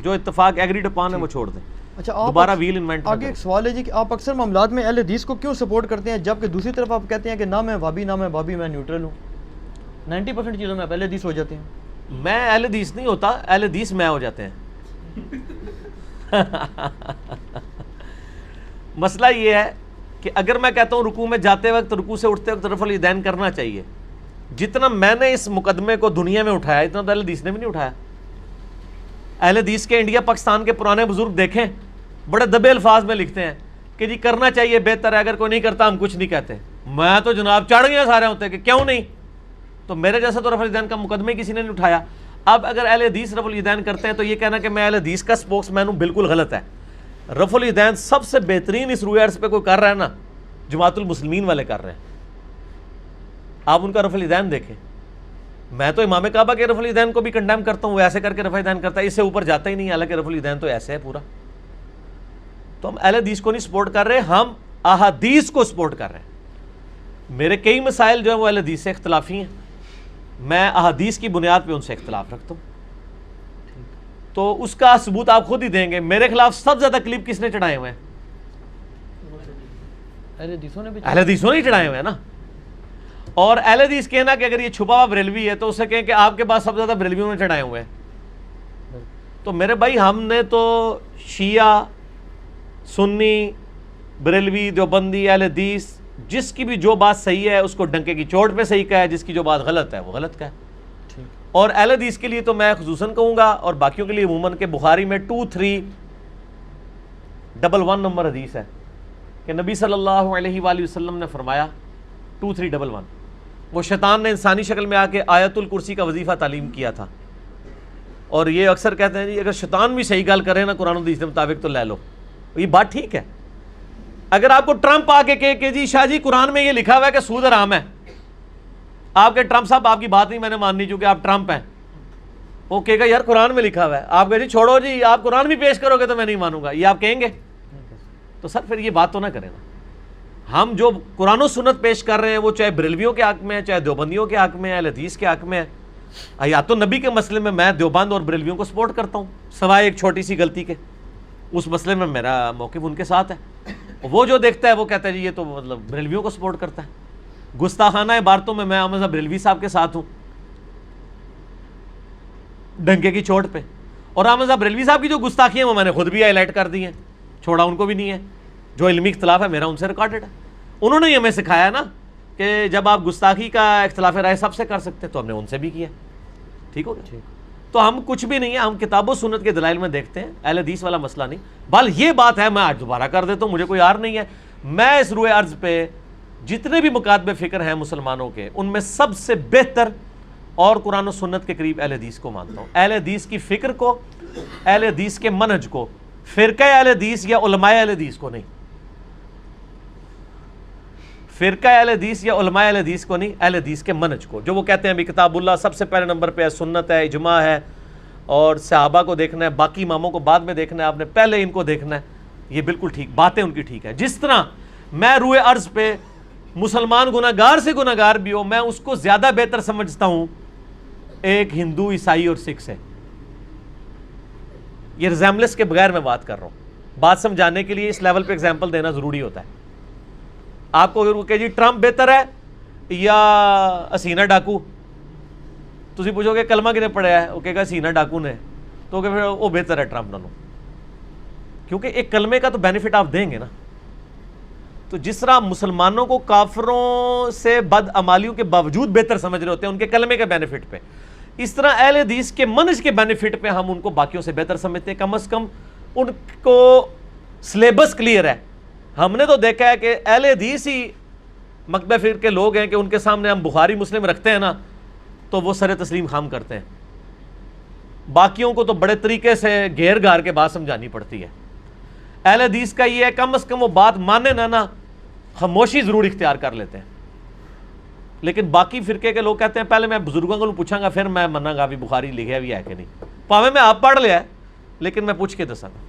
جو اتفاق agreed upon ہے وہ چھوڑ دیں. اچھا دوبارہ ویل انوینٹ آگے ایک سوال ہے جی کہ آپ اکثر معاملات میں اہل حدیث کو کیوں سپورٹ کرتے ہیں جبکہ دوسری طرف آپ کہتے ہیں کہ نہ میں وہابی نہ میں بابی، میں نیوٹرل ہوں. 90% چیزوں میں آپ اہل حدیث ہو جاتے ہیں. میں اہل حدیث نہیں ہوتا، اہل حدیث میں ہو جاتے ہیں. مسئلہ یہ ہے کہ اگر میں کہتا ہوں رکوع میں جاتے وقت، رکوع سے اٹھتے وقت رفع الیدین کرنا چاہیے، جتنا میں نے اس مقدمے کو دنیا میں اٹھایا اتنا تو اہل حدیث نے بھی نہیں اٹھایا. اہل حدیث کے انڈیا پاکستان کے پرانے بزرگ دیکھیں، بڑے دبے الفاظ میں لکھتے ہیں کہ جی کرنا چاہیے، بہتر ہے، اگر کوئی نہیں کرتا ہم کچھ نہیں کہتے. میں تو جناب چڑھ گیا سارے ہوتے ہیں کہ کیوں نہیں. تو میرے جیسا تو رفع الیدین کا مقدمہ کسی نے نہیں اٹھایا. اب اگر اہل حدیث رفع الیدین کرتے ہیں تو یہ کہنا کہ میں اہل حدیث کا سپوکس مین ہوں بالکل غلط ہے. رفع الیدین سب سے بہترین اس روئے عرض پہ کوئی کر رہا ہے نا، جماعت المسلمین والے کر رہے ہیں. آپ ان کا رفع الیدین دیکھیں. میں تو امام کعبہ کے رفع الیدین کو بھی کنڈیم کرتا ہوں، وہ ایسے کر کے رفع الیدین کرتا ہے، اس سے اوپر جاتا ہی نہیں، حالانکہ رفع الیدین تو ایسے ہے پورا. تو ہم اہل حدیث کو نہیں سپورٹ کر رہے، ہم احادیث کو سپورٹ کر رہے ہیں. میرے کئی مسائل جو ہیں وہ اہل حدیث سے اختلافی ہیں، میں احادیث کی بنیاد پہ ان سے اختلاف رکھتا ہوں. تو اس کا ثبوت آپ خود ہی دیں گے. میرے خلاف سب سے زیادہ کلپ کس نے چڑھائے ہوئے ہیں؟ اہل حدیثوں نے چڑھائے ہوئے ہیں نا. اور اہل حدیث کہنا کہ اگر یہ چھپا ہوا بریلوی ہے تو اسے کہیں کہ آپ کے پاس سب سے زیادہ بریلویوں نے چڑھائے ہوئے ہیں. تو میرے بھائی ہم نے تو شیعہ، سنی، بریلوی، دیوبندی، اہل حدیث، جس کی بھی جو بات صحیح ہے اس کو ڈنکے کی چوٹ پہ صحیح کہا ہے، جس کی جو بات غلط ہے وہ غلط کہا ہے. اور اہل حدیث کے لیے تو میں خصوصاً کہوں گا اور باقیوں کے لیے عموماً کہ بخاری میں 2311 نمبر حدیث ہے کہ نبی صلی اللہ علیہ وآلہ وسلم نے فرمایا 2311، وہ شیطان نے انسانی شکل میں آ کے آیت الکرسی کا وظیفہ تعلیم کیا تھا. اور یہ اکثر کہتے ہیں جی اگر شیطان بھی صحیح گال کرے نا قرآن و حدیث کے مطابق تو لے لو. یہ بات ٹھیک ہے. اگر آپ کو ٹرمپ آ کے کہے کہ جی شاہ جی قرآن میں یہ لکھا ہوا ہے کہ سود حرام ہے، آپ کے ٹرمپ صاحب آپ کی بات نہیں میں نے ماننی چونکہ آپ ٹرمپ ہیں، وہ کہے گا یار قرآن میں لکھا ہوا ہے. آپ کہے جی چھوڑو جی، آپ قرآن بھی پیش کرو گے تو میں نہیں مانوں گا، یہ آپ کہیں گے؟ تو سر پھر یہ بات تو نہ کریں نا. ہم جو قرآن و سنت پیش کر رہے ہیں وہ چاہے بریلویوں کے حق میں ہے، چاہے دیوبندیوں کے حق میں ہے، اہل حدیث کے حق میں ہے. حیات النبی کے مسئلے میں میں دیوبند اور بریلویوں کو سپورٹ کرتا ہوں، سوائے ایک چھوٹی سی غلطی کے. اس مسئلے میں میرا موقف ان کے ساتھ ہے. وہ جو دیکھتا ہے وہ کہتا ہے جی یہ تو مطلب بریلویوں کو سپورٹ کرتا ہے. گستاخانہ عبارتوں میں احمد بریلوی صاحب کے ساتھ ہوں ڈنکے کی چوٹ پہ. اور احمد بریلوی صاحب کی جو گستاخی ہیں وہ میں نے خود بھی ہائی لائٹ کر دی ہیں، چھوڑا ان کو بھی نہیں ہے. جو علمی اختلاف ہے میرا ان سے ریکارڈڈ ہے. انہوں نے ہی ہمیں سکھایا نا کہ جب آپ گستاخی کا اختلاف رائے سب سے کر سکتے تو ہم نے ان سے بھی کیا. ٹھیک ہو گیا. تو ہم کچھ بھی نہیں ہے، ہم کتاب و سنت کے دلائل میں دیکھتے ہیں، اہل حدیث والا مسئلہ نہیں. بل یہ بات ہے میں آج دوبارہ کر دیتا ہوں، مجھے کوئی یار نہیں ہے. میں اس روئے عرض پہ جتنے بھی مکاتب فکر ہیں مسلمانوں کے، ان میں سب سے بہتر اور قرآن و سنت کے قریب اہل حدیث کو مانتا ہوں. اہل حدیث کی فکر کو، اہل حدیث کے منہج کو، فرقہ اہل حدیث یا علماء اہل حدیث کو نہیں. فرقہ اہل حدیث یا علماء اہل حدیث کو نہیں، اہل حدیث کے منہج کو. جو وہ کہتے ہیں بھی کتاب اللہ سب سے پہلے نمبر پہ ہے، سنت ہے، اجماع ہے، اور صحابہ کو دیکھنا ہے، باقی اماموں کو بعد میں دیکھنا ہے، آپ نے پہلے ان کو دیکھنا ہے. یہ بالکل ٹھیک باتیں ان کی ٹھیک ہے. جس طرح میں روئے عرض پہ مسلمان گناہگار سے گناہگار بھی ہو، میں اس کو زیادہ بہتر سمجھتا ہوں ایک ہندو، عیسائی اور سکھ سے. یہ ریزیمبلنس کے بغیر میں بات کر رہا ہوں. بات سمجھانے کے لیے اس لیول پہ ایگزامپل دینا ضروری ہوتا ہے. آپ کو کہ جی ٹرمپ بہتر ہے یا حسینہ ڈاکو، تسی پوچھو گے کلمہ کنے پڑھا ہے، وہ کہے گا حسینہ ڈاکو نے، تو کہ پھر وہ بہتر ہے ٹرمپ نانو. کیونکہ ایک کلمے کا تو بینیفٹ آپ دیں گے نا. تو جس طرح مسلمانوں کو کافروں سے بد عمالیوں کے باوجود بہتر سمجھ رہے ہوتے ہیں ان کے کلمے کے بینیفٹ پہ، اس طرح اہل حدیث کے منہج کے بینیفٹ پہ ہم ان کو باقیوں سے بہتر سمجھتے ہیں. کم از کم ان کو سلیبس کلیئر ہے. ہم نے تو دیکھا ہے کہ اہل حدیث ہی مکتبہ فکر کے لوگ ہیں کہ ان کے سامنے ہم بخاری مسلم رکھتے ہیں نا تو وہ سر تسلیم خام کرتے ہیں. باقیوں کو تو بڑے طریقے سے گھیر گھار کے بات سمجھانی پڑتی ہے. اہل حدیث کا یہ ہے کم از کم وہ بات مانے نہ خاموشی ضرور اختیار کر لیتے ہیں. لیکن باقی فرقے کے لوگ کہتے ہیں پہلے میں بزرگوں کو پوچھاں گا پھر میں مناں گا بھی بخاری لکھا بھی ہے کہ نہیں. پاویں میں آپ پڑھ لیا ہے لیکن میں پوچھ کے دساں گا.